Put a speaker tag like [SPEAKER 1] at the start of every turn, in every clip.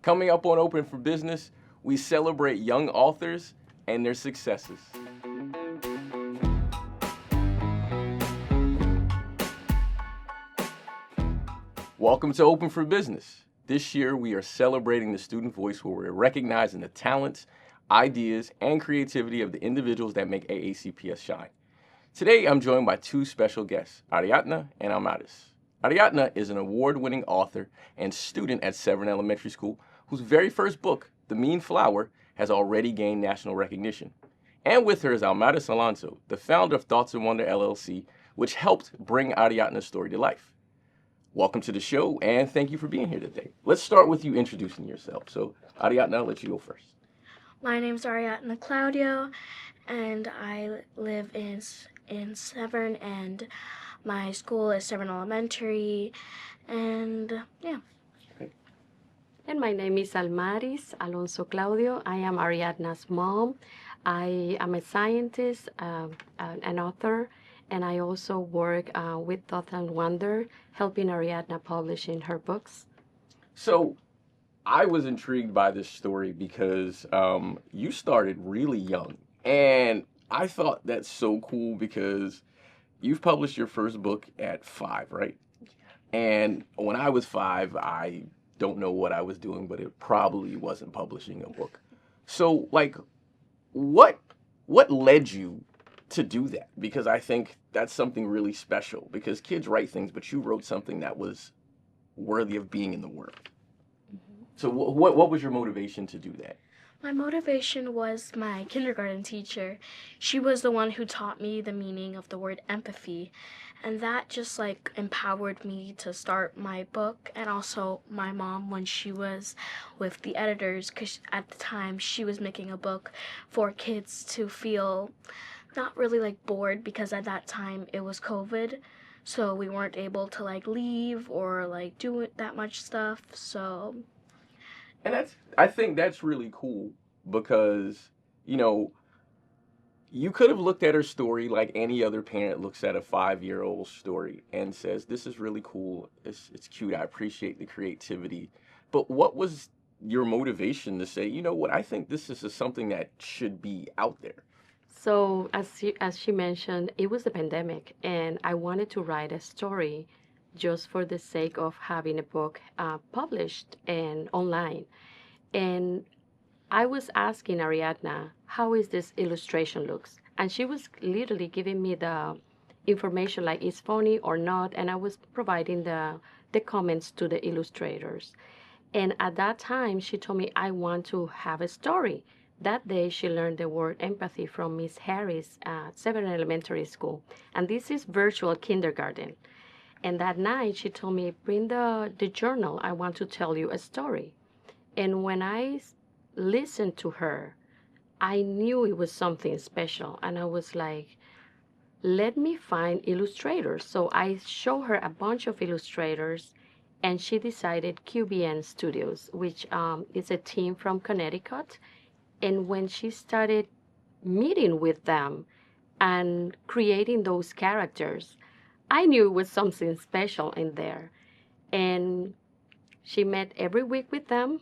[SPEAKER 1] Coming up on Open for Business, we celebrate young authors and their successes. Welcome to Open for Business. This year, we are celebrating the student voice where we're recognizing the talents, ideas, and creativity of the individuals that make AACPS shine. Today, I'm joined by two special guests, Ariatna and Almaris. Ariatna is an award-winning author and student at Severn Elementary School whose very first book, The Mean Flower, has already gained national recognition. And with her is Almaris Alonso, the founder of Thoughts and Wonder LLC, which helped bring Ariatna's story to life. Welcome to the show, and thank you for being here today. Let's start with you introducing yourself. So, Ariatna, I'll let you go first.
[SPEAKER 2] My name's Ariatna-Claudio, and I live in Severn, and my school is Severn Elementary, and yeah.
[SPEAKER 3] And my name is Almaris, Alonso-Claudio. I am Ariadna's mom. I am a scientist, an author, and I also work with Thought and Wonder, helping Ariadna publishing her books.
[SPEAKER 1] So, I was intrigued by this story because you started really young. And I thought that's so cool because you've published your first book at 5, right? And when I was 5, I don't know what I was doing, but it probably wasn't publishing a book. So, like, what led you to do that? Because I think that's something really special. Because kids write things, but you wrote something that was worthy of being in the world. So, what was your motivation to do that?
[SPEAKER 2] My motivation was my kindergarten teacher. She was the one who taught me the meaning of the word empathy, and that just empowered me to start my book. And also my mom, when she was with the editors, because at the time she was making a book for kids to feel not really bored, because at that time it was COVID, so we weren't able to leave or do that much stuff. So
[SPEAKER 1] And I think that's really cool because, you could have looked at her story like any other parent looks at a 5-year-old story and says, this is really cool, it's cute, I appreciate the creativity. But what was your motivation to say, you know what, I think this is something that should be out there?
[SPEAKER 3] So, as she mentioned, it was the pandemic, and I wanted to write a story just for the sake of having a book published and online. And I was asking Ariadna, how is this illustration looks? And she was literally giving me the information like it's funny or not, and I was providing the comments to the illustrators. And at that time, she told me, I want to have a story. That day, she learned the word empathy from Miss Harris at Severn Elementary School. And this is virtual kindergarten. And that night, she told me, bring the journal. I want to tell you a story. And when I listened to her, I knew it was something special. And I was like, let me find illustrators. So I showed her a bunch of illustrators, and she decided QBN Studios, which is a team from Connecticut. And when she started meeting with them and creating those characters, I knew it was something special in there. And she met every week with them.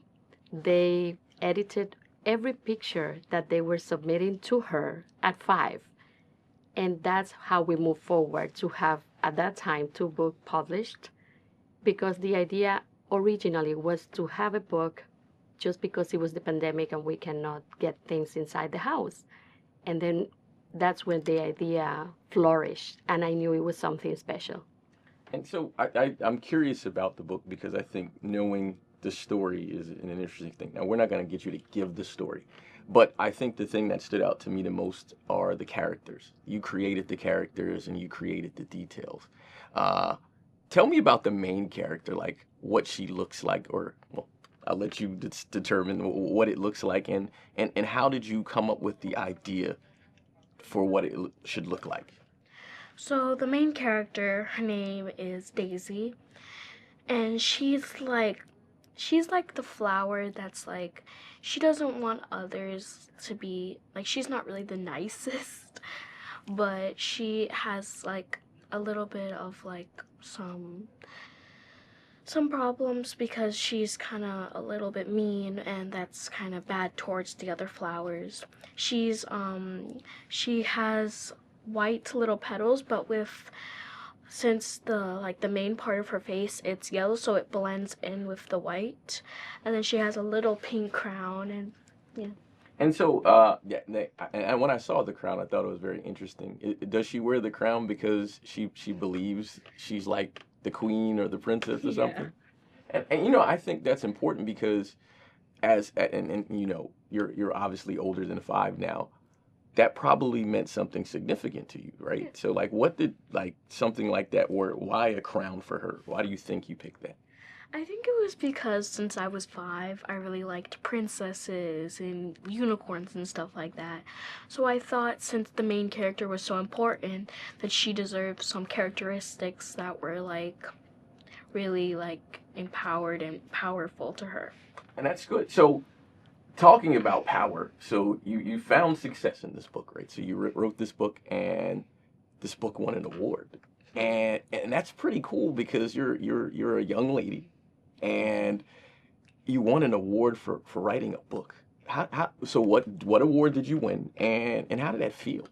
[SPEAKER 3] They edited every picture that they were submitting to her at 5. And that's how we moved forward to have, at that time, 2 books published, because the idea originally was to have a book just because it was the pandemic and we cannot get things inside the house. And then that's when the idea flourished, and I knew it was something special.
[SPEAKER 1] And so I'm curious about the book because I think knowing the story is an interesting thing. Now, we're not going to get you to give the story, but I think the thing that stood out to me the most are the characters. You created the characters and you created the details. Tell me about the main character, like what she looks like, or, well, I'll let you determine what it looks like, and how did you come up with the idea for what it should look like?
[SPEAKER 2] So the main character, her name is Daisy, and she's like the flower that's she doesn't want others to be she's not really the nicest, but she has a little bit of some Some problems because she's kind of a little bit mean, and that's kind of bad towards the other flowers. She has white little petals, but with since the main part of her face it's yellow, so it blends in with the white. And then she has a little pink crown, and yeah.
[SPEAKER 1] And so, yeah, and when I saw the crown, I thought it was very interesting. Does she wear the crown because she believes she's like the queen or the princess or something? And you know, I think that's important because and you know, you're obviously older than 5 now. That probably meant something significant to you, right? So like, what did like something like that, or why a crown for her? Why do you think you picked that?
[SPEAKER 2] I think it was because since I was 5, I really liked princesses and unicorns and stuff like that. So I thought since the main character was so important, that she deserved some characteristics that were like really like empowered and powerful to her.
[SPEAKER 1] And that's good. So talking about power, so you found success in this book, right? So you wrote this book, and this book won an award, and that's pretty cool because you're a young lady, and you won an award for writing a book. How so what award did you win, and how did that feel?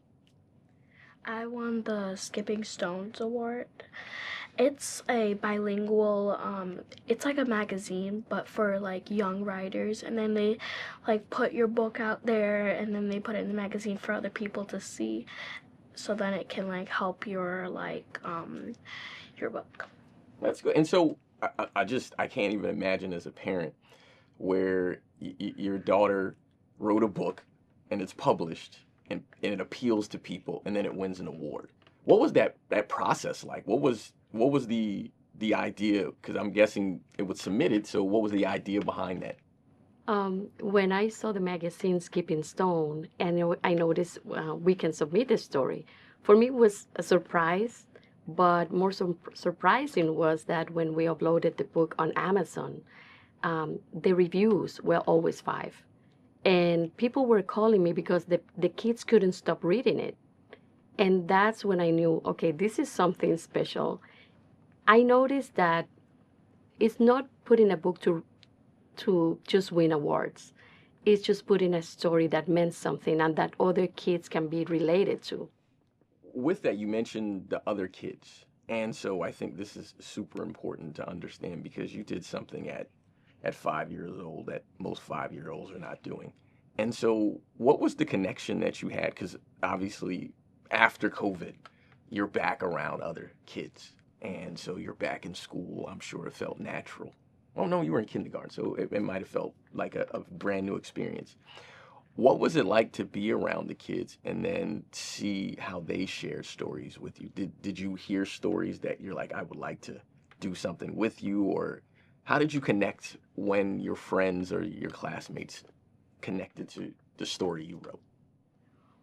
[SPEAKER 2] I won the Skipping Stones Award. It's a bilingual, it's like a magazine, but for like young writers. And then they like put your book out there, and then they put it in the magazine for other people to see. So then it can like help your book.
[SPEAKER 1] That's good. And so I can't even imagine as a parent where your daughter wrote a book and it's published and it appeals to people and then it wins an award. What was that process like? What was the idea? Because I'm guessing it was submitted. So what was the idea behind that?
[SPEAKER 3] When I saw the magazine Skipping Stone and I noticed we can submit the story, for me it was a surprise. But more surprising was that when we uploaded the book on Amazon, the reviews were always 5. And people were calling me because the kids couldn't stop reading it. And that's when I knew, okay, this is something special. I noticed that it's not putting a book to just win awards. It's just putting a story that meant something and that other kids can be related to.
[SPEAKER 1] With that, you mentioned the other kids. And so I think this is super important to understand because you did something at 5 years old that most 5 year olds are not doing. And so what was the connection that you had? Because obviously after COVID, you're back around other kids. And so you're back in school. I'm sure it felt natural. Oh, no, you were in kindergarten, so it might have felt like a brand new experience. What was it like to be around the kids and then see how they shared stories with you? Did you hear stories that you're like, I would like to do something with you? Or how did you connect when your friends or your classmates connected to the story you wrote?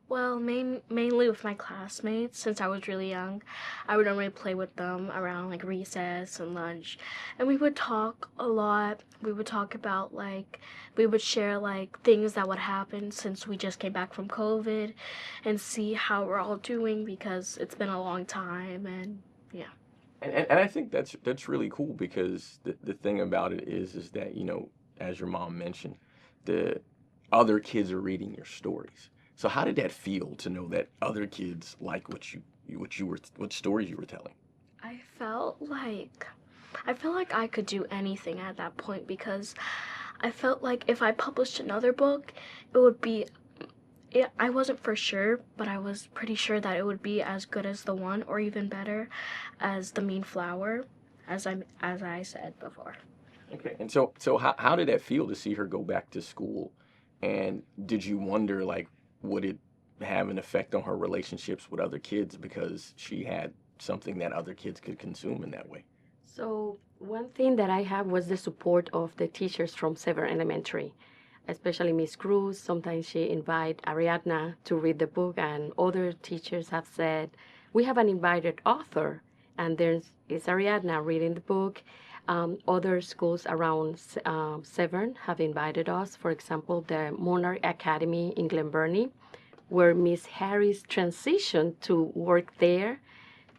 [SPEAKER 2] Well, mainly with my classmates. Since I was really young, I would normally play with them around like recess and lunch, and we would talk a lot. We would talk about like we would share like things that would happen since we just came back from COVID, and see how we're all doing because it's been a long time. And yeah.
[SPEAKER 1] And I think that's really cool because the thing about it is that, you know, as your mom mentioned, the other kids are reading your stories. So how did that feel to know that other kids like what stories you were telling?
[SPEAKER 2] I felt like I felt like I could do anything at that point because I felt like if I published another book, it would be I wasn't for sure, but I was pretty sure that it would be as good as the one or even better as the Mean Flower, as I said before.
[SPEAKER 1] Okay. And so how did that feel to see her go back to school? And did you wonder like would it have an effect on her relationships with other kids because she had something that other kids could consume in that way?
[SPEAKER 3] So one thing that I have was the support of the teachers from Severn Elementary, especially Miss Cruz. Sometimes she invite Ariatna to read the book, and other teachers have said, we have an invited author, and is Ariadna reading the book. Other schools around Severn have invited us. For example, the Monarch Academy in Glen Burnie, where Miss Harris transitioned to work there.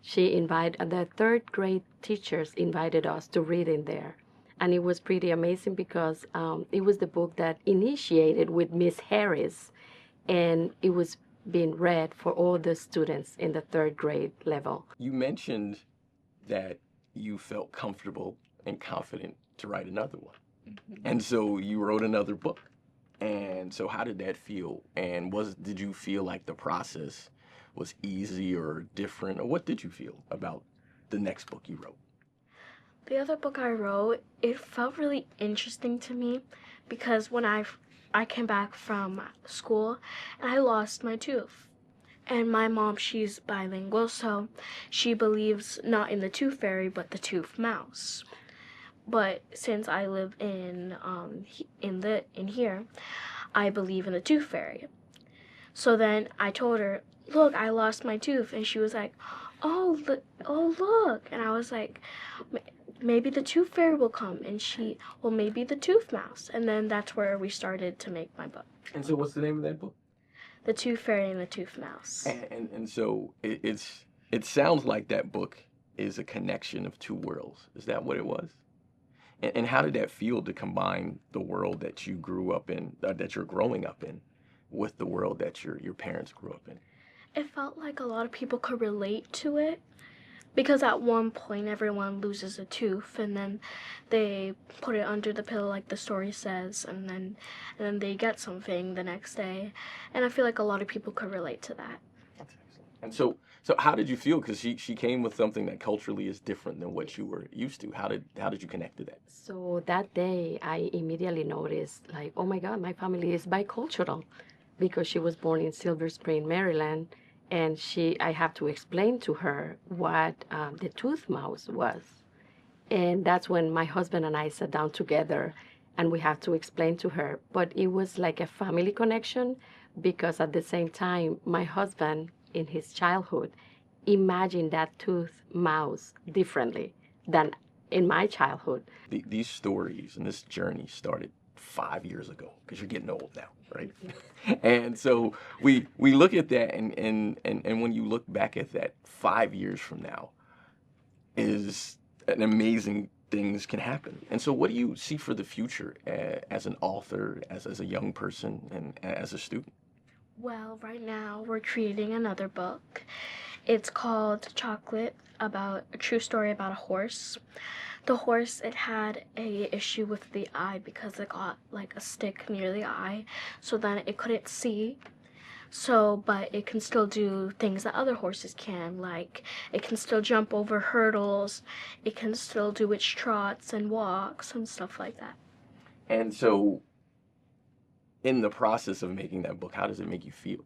[SPEAKER 3] She invited the third grade teachers invited us to read in there. And it was pretty amazing because it was the book that initiated with Miss Harris, and it was being read for all the students in the third grade level.
[SPEAKER 1] You mentioned that you felt comfortable and confident to write another one. And so you wrote another book. And so how did that feel? And did you feel like the process was easy or different? Or what did you feel about the next book you wrote?
[SPEAKER 2] The other book I wrote, it felt really interesting to me because when I came back from school and I lost my tooth. And my mom, she's bilingual, so she believes not in the tooth fairy, but the tooth mouse. But since I live in here, I believe in the tooth fairy. So then I told her, "Look, I lost my tooth," and she was like, "Oh, look!" And I was like, "Maybe the tooth fairy will come," and well, maybe the tooth mouse. And then that's where we started to make my book.
[SPEAKER 1] And so what's the name of that book?
[SPEAKER 2] The Tooth Fairy and the Tooth Mouse.
[SPEAKER 1] And so it sounds like that book is a connection of two worlds. Is that what it was? And how did that feel to combine the world that you grew up in, that you're growing up in, with the world that your parents grew up in?
[SPEAKER 2] It felt like a lot of people could relate to it because at one point everyone loses a tooth and then they put it under the pillow like the story says, and then they get something the next day, and I feel like a lot of people could relate to that.
[SPEAKER 1] That's excellent. And so how did you feel? Because she came with something that culturally is different than what you were used to. How did you connect to that?
[SPEAKER 3] So that day, I immediately noticed, like, oh my God, my family is bicultural, because she was born in Silver Spring, Maryland, and I have to explain to her what the tooth mouse was. And that's when my husband and I sat down together and we have to explain to her. But it was like a family connection because at the same time, my husband in his childhood imagined that tooth mouse differently than in my childhood.
[SPEAKER 1] These stories and this journey started 5 years ago, because you're getting old now, right? And so we look at that, and when you look back at that 5 years from now, is an amazing things can happen. And so what do you see for the future as an author, as a young person, and as a student?
[SPEAKER 2] Well, right now we're creating another book. It's called Chocolate, about a true story about a horse. The horse, it had a issue with the eye because it got like a stick near the eye, so then it couldn't see. So, but it can still do things that other horses can, like it can still jump over hurdles, it can still do its trots and walks and stuff like that.
[SPEAKER 1] And so in the process of making that book, how does it make you feel?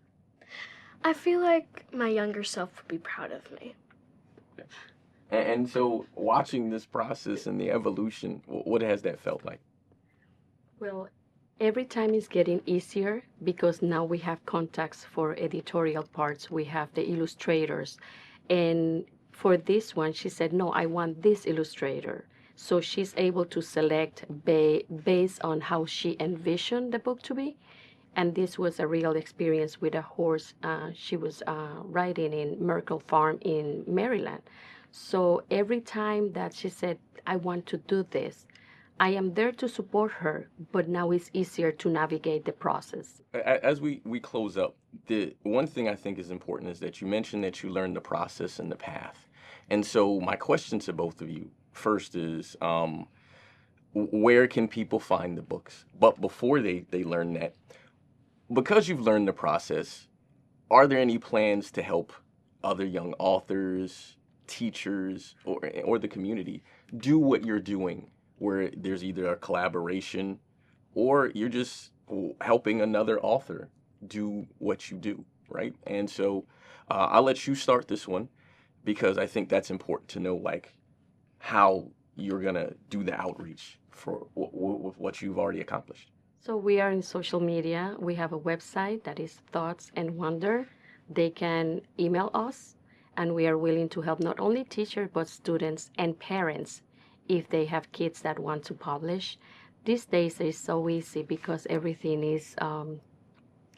[SPEAKER 2] I feel like my younger self would be proud of me.
[SPEAKER 1] And so watching this process and the evolution, what has that felt like?
[SPEAKER 3] Well, every time it's getting easier because now we have contacts for editorial parts. We have the illustrators. And for this one, she said, no, I want this illustrator. So she's able to select based on how she envisioned the book to be. And this was a real experience with a horse. She was riding in Merkle Farm in Maryland. So every time that she said, I want to do this, I am there to support her, but now it's easier to navigate the process.
[SPEAKER 1] As we close up, the one thing I think is important is that you mentioned that you learned the process and the path. And so my question to both of you first is, where can people find the books? But before they learn that, because you've learned the process, are there any plans to help other young authors, teachers, or the community do what you're doing, where there's either a collaboration or you're just helping another author do what you do, right? And so I'll let you start this one because I think that's important to know, like, how you're going to do the outreach for what you've already accomplished.
[SPEAKER 3] So we are in social media. We have a website that is Thoughts and Wonder. They can email us, and we are willing to help not only teachers, but students and parents if they have kids that want to publish. These days it's so easy because everything is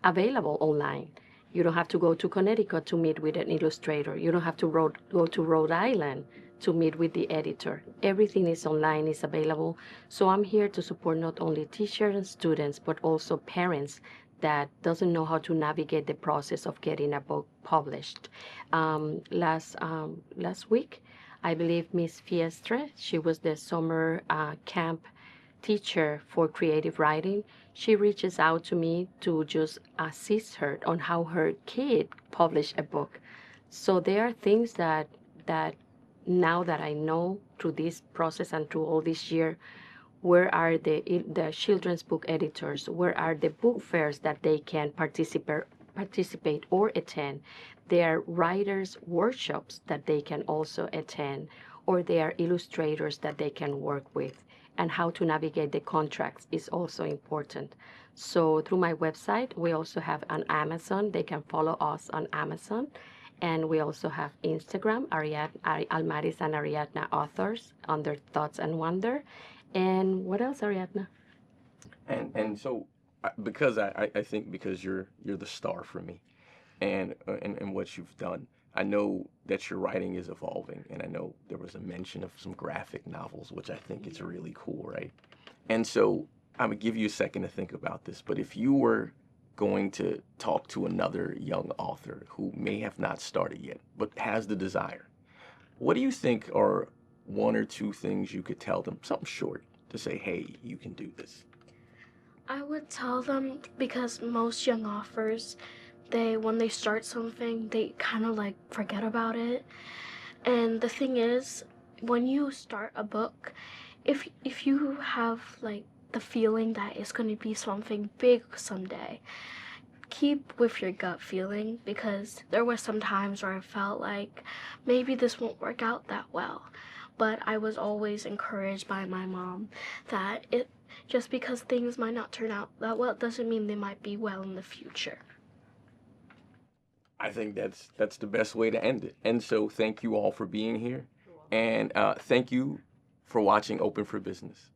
[SPEAKER 3] available online. You don't have to go to Connecticut to meet with an illustrator. You don't have to go to Rhode Island to meet with the editor. Everything is online, is available. So I'm here to support not only teachers and students, but also parents that doesn't know how to navigate the process of getting a book published. Last week, I believe Miss Fiestre, she was the summer camp teacher for creative writing. She reaches out to me to just assist her on how her kid published a book. So there are things that now that I know through this process and through all this year, where are the children's book editors? Where are the book fairs that they can participate or attend? There are writers' workshops that they can also attend, or there are illustrators that they can work with. And how to navigate the contracts is also important. So through my website, we also have an Amazon. They can follow us on Amazon. And we also have Instagram, Almaris and Ariatna authors under Thoughts and Wonder. And what else, Ariadna?
[SPEAKER 1] And so, because I think because you're the star for me, and what you've done, I know that your writing is evolving, and I know there was a mention of some graphic novels, which I think is really cool, right? And so I'm gonna give you a second to think about this, but if you were going to talk to another young author who may have not started yet, but has the desire, what do you think are one or two things you could tell them, something short, to say, hey, you can do this?
[SPEAKER 2] I would tell them, because most young authors, when they start something, they kind of like forget about it. And the thing is, when you start a book, if you have like the feeling that it's going to be something big someday, keep with your gut feeling, because there were some times where I felt like maybe this won't work out that well. But I was always encouraged by my mom that just because things might not turn out that well doesn't mean they might be well in the future.
[SPEAKER 1] I think that's the best way to end it. And so thank you all for being here, and thank you for watching Open for Business.